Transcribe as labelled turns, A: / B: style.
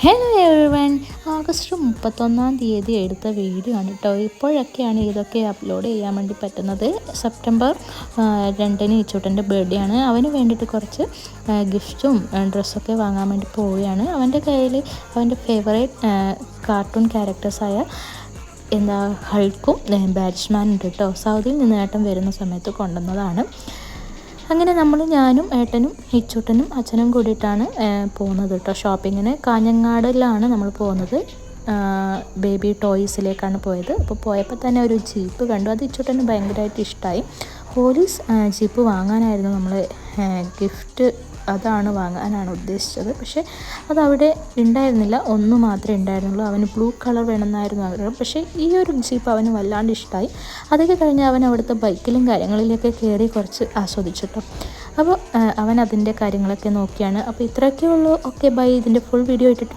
A: Hello everyone, August 31-ാം തീയതി എടുത്ത video ആണ് കേട്ടോ. ഇപ്പോഴൊക്കെയാണ് ഇതൊക്കെ അപ്ലോഡ് ചെയ്യാൻ വേണ്ടി പറ്റുന്നത്. സെപ്റ്റംബർ 2-ന് ഇച്ചൂട്ടൻ്റെ ബർത്ത്ഡേ ആണ്. അവന് വേണ്ടിയിട്ട് കുറച്ച് ഗിഫ്റ്റും ഡ്രസ്സൊക്കെ വാങ്ങാൻ വേണ്ടി പോവുകയാണ്. അവൻ്റെ കയ്യിൽ അവൻ്റെ ഫേവറേറ്റ് കാർട്ടൂൺ ക്യാരക്ടേഴ്സായ ഹൾക്കും ബാറ്റ്സ്മാനും ഉണ്ട് കേട്ടോ. സൗദിയിൽ നിന്ന് ഏട്ടൻ വരുന്ന സമയത്ത് കൊണ്ടുവന്നതാണ്. അങ്ങനെ ഞാനും ഏട്ടനും ഇച്ചൂട്ടനും അച്ഛനും കൂടിയിട്ടാണ് പോകുന്നത് കേട്ടോ ഷോപ്പിങ്ങിന്. കാഞ്ഞങ്ങാടിലാണ് നമ്മൾ പോകുന്നത്. ബേബി ടോയ്സിലേക്കാണ് പോയത്. അപ്പോൾ പോയപ്പോൾ തന്നെ ഒരു ജീപ്പ് കണ്ടു. അത് ഇച്ചൂട്ടന് ഭയങ്കരമായിട്ട് ഇഷ്ടമായി. പോലീസ് ജീപ്പ് വാങ്ങാനായിരുന്നു നമ്മൾ ഗിഫ്റ്റ്, അതാണ് വാങ്ങാനാണ് ഉദ്ദേശിച്ചത്. പക്ഷേ അതവിടെ ഉണ്ടായിരുന്നില്ല, ഒന്ന് മാത്രമേ ഉണ്ടായിരുന്നുള്ളൂ. അവന് ബ്ലൂ കളർ വേണമെന്നായിരുന്നു ആഗ്രഹം. പക്ഷേ ഈ ഒരു ജീപ്പ് അവന് വല്ലാണ്ട് ഇഷ്ടമായി. അതൊക്കെ കഴിഞ്ഞ് അവൻ അവിടുത്തെ ബൈക്കിലും കാര്യങ്ങളിലൊക്കെ കയറി കുറച്ച് ആസ്വദിച്ചിട്ടോ. അപ്പോൾ അവൻ അതിൻ്റെ കാര്യങ്ങളൊക്കെ നോക്കിയാണ്. അപ്പോൾ ഇത്രയൊക്കെ ഉള്ളൂ. Okay bye. ഇതിൻ്റെ ഫുൾ വീഡിയോ ഇട്ടിട്ട്